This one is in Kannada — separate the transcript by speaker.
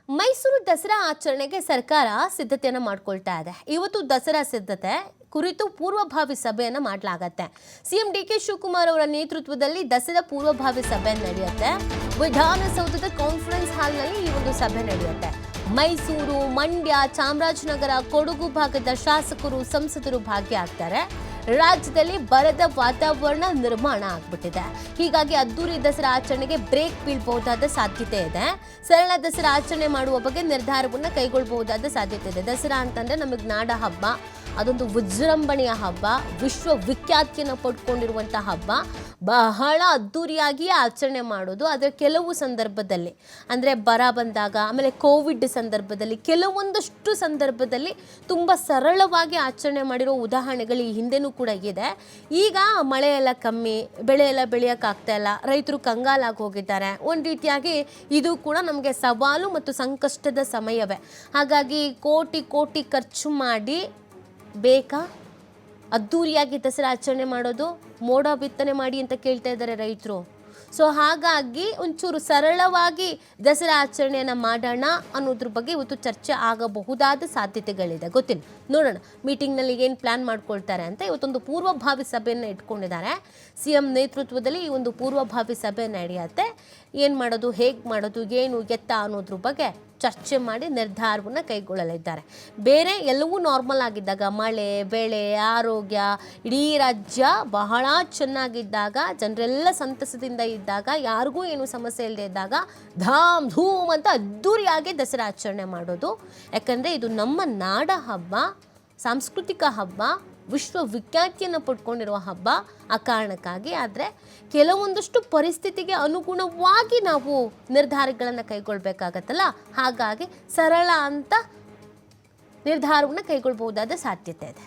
Speaker 1: ಮೈಸೂರು ದಸರಾ ಆಚರಣೆಗೆ ಸರ್ಕಾರ ಸಿದ್ಧತೆಯನ್ನು ಮಾಡ್ಕೊಳ್ತಾ ಇದೆ. ಇವತ್ತು ದಸರಾ ಸಿದ್ಧತೆ ಕುರಿತು ಪೂರ್ವಭಾವಿ ಸಭೆಯನ್ನು ಮಾಡಲಾಗುತ್ತೆ. ಸಿಎಂ ಡಿ.ಕೆ. ಶಿವಕುಮಾರ್ ಅವರ ನೇತೃತ್ವದಲ್ಲಿ ದಸರಾ ಪೂರ್ವಭಾವಿ ಸಭೆ ನಡೆಯುತ್ತೆ. ವಿಧಾನಸೌಧದ ಕಾನ್ಫರೆನ್ಸ್ ಹಾಲ್ನಲ್ಲಿ ಈ ಒಂದು ಸಭೆ ನಡೆಯುತ್ತೆ. ಮೈಸೂರು, ಮಂಡ್ಯ, ಚಾಮರಾಜನಗರ, ಕೊಡಗು ಭಾಗದ ಶಾಸಕರು, ಸಂಸದರು ಭಾಗಿಯಾಗ್ತಾರೆ. ರಾಜ್ಯದಲ್ಲಿ ಬರದ ವಾತಾವರಣ ನಿರ್ಮಾಣ ಆಗ್ಬಿಟ್ಟಿದೆ. ಹೀಗಾಗಿ ಅದ್ದೂರಿ ದಸರಾ ಆಚರಣೆಗೆ ಬ್ರೇಕ್ ಬೀಳಬಹುದಾದ ಸಾಧ್ಯತೆ ಇದೆ. ಸರಳ ದಸರಾ ಆಚರಣೆ ಮಾಡುವ ಬಗ್ಗೆ ನಿರ್ಧಾರವನ್ನು ಕೈಗೊಳ್ಳಬಹುದಾದ ಸಾಧ್ಯತೆ ಇದೆ. ದಸರಾ ಅಂತಂದ್ರೆ ನಮಗೆ ನಾಡ ಹಬ್ಬ, ಅದೊಂದು ವಿಜೃಂಭಣೆಯ ಹಬ್ಬ, ವಿಶ್ವವಿಖ್ಯಾತಿಯನ್ನು ಪಡ್ಕೊಂಡಿರುವಂತಹ ಹಬ್ಬ. ಬಹಳ ಅದ್ದೂರಿಯಾಗಿ ಆಚರಣೆ ಮಾಡೋದು. ಆದರೆ ಕೆಲವು ಸಂದರ್ಭದಲ್ಲಿ ಅಂದರೆ ಬರ ಬಂದಾಗ, ಆಮೇಲೆ ಕೋವಿಡ್ ಸಂದರ್ಭದಲ್ಲಿ, ಕೆಲವೊಂದಷ್ಟು ಸಂದರ್ಭದಲ್ಲಿ ತುಂಬ ಸರಳವಾಗಿ ಆಚರಣೆ ಮಾಡಿರೋ ಉದಾಹರಣೆಗಳು ಈ ಹಿಂದೆನೂ ಕೂಡ ಇದೆ. ಈಗ ಮಳೆ ಎಲ್ಲ ಕಮ್ಮಿ, ಬೆಳೆ ಎಲ್ಲ ಬೆಳೆಯೋಕ್ಕಾಗ್ತಾ ಇಲ್ಲ, ರೈತರು ಕಂಗಾಲಾಗಿ ಹೋಗಿದ್ದಾರೆ. ಒಂದು ರೀತಿಯಾಗಿ ಇದು ಕೂಡ ನಮಗೆ ಸವಾಲು ಮತ್ತು ಸಂಕಷ್ಟದ ಸಮಯವೇ. ಹಾಗಾಗಿ ಕೋಟಿ ಕೋಟಿ ಖರ್ಚು ಮಾಡಿ ಬೇಕಾ ಅದ್ದೂರಿಯಾಗಿ ದಸರಾ ಆಚರಣೆ ಮಾಡೋದು? ಮೋಡ ಬಿತ್ತನೆ ಮಾಡಿ ಅಂತ ಕೇಳ್ತಾ ಇದ್ದಾರೆ ರೈತರು. ಸೊ ಹಾಗಾಗಿ ಒಂಚೂರು ಸರಳವಾಗಿ ದಸರಾ ಆಚರಣೆಯನ್ನು ಮಾಡೋಣ ಅನ್ನೋದ್ರ ಬಗ್ಗೆ ಇವತ್ತು ಚರ್ಚೆ ಆಗಬಹುದಾದ ಸಾಧ್ಯತೆಗಳಿದೆ. ಗೊತ್ತಿಲ್ಲ, ನೋಡೋಣ ಮೀಟಿಂಗ್ನಲ್ಲಿ ಏನು ಪ್ಲ್ಯಾನ್ ಮಾಡ್ಕೊಳ್ತಾರೆ ಅಂತ. ಇವತ್ತೊಂದು ಪೂರ್ವಭಾವಿ ಸಭೆಯನ್ನು ಇಟ್ಕೊಂಡಿದ್ದಾರೆ. CM ನೇತೃತ್ವದಲ್ಲಿ ಈ ಒಂದು ಪೂರ್ವಭಾವಿ ಸಭೆ ನಡೆಯುತ್ತೆ. ಏನು ಮಾಡೋದು, ಹೇಗೆ ಮಾಡೋದು, ಏನು ಎತ್ತ ಅನ್ನೋದ್ರ ಬಗ್ಗೆ ಚರ್ಚೆ ಮಾಡಿ ನಿರ್ಧಾರವನ್ನು ಕೈಗೊಳ್ಳಲಿದ್ದಾರೆ. ಬೇರೆ ಎಲ್ಲವೂ ನಾರ್ಮಲ್ ಆಗಿದ್ದಾಗ, ಮಳೆ, ಬೆಳೆ, ಆರೋಗ್ಯ, ಇಡೀ ರಾಜ್ಯ ಬಹಳ ಚೆನ್ನಾಗಿದ್ದಾಗ, ಜನರೆಲ್ಲ ಸಂತಸದಿಂದ ಇದ್ದಾಗ, ಯಾರಿಗೂ ಏನು ಸಮಸ್ಯೆ ಇಲ್ಲದೆ ಇದ್ದಾಗ ಧಾಮ್ ಧೂಮ್ ಅಂತ ಅದ್ದೂರಿಯಾಗಿ ದಸರಾ ಆಚರಣೆ ಮಾಡೋದು. ಯಾಕಂದರೆ ಇದು ನಮ್ಮ ನಾಡ ಹಬ್ಬ, ಸಾಂಸ್ಕೃತಿಕ ಹಬ್ಬ, ವಿಶ್ವವಿಖ್ಯಾತಿಯನ್ನು ಪಡ್ಕೊಂಡಿರುವ ಹಬ್ಬ. ಆ ಕಾರಣಕ್ಕಾಗಿ ಆದರೆ ಕೆಲವೊಂದಷ್ಟು ಪರಿಸ್ಥಿತಿಗೆ ಅನುಗುಣವಾಗಿ ನಾವು ನಿರ್ಧಾರಗಳನ್ನು ಕೈಗೊಳ್ಳಬೇಕಾಗತ್ತಲ್ಲ. ಹಾಗಾಗಿ ಸರಳ ಅಂತ ನಿರ್ಧಾರವನ್ನು ಕೈಗೊಳ್ಳಬಹುದಾದ ಸಾಧ್ಯತೆ ಇದೆ.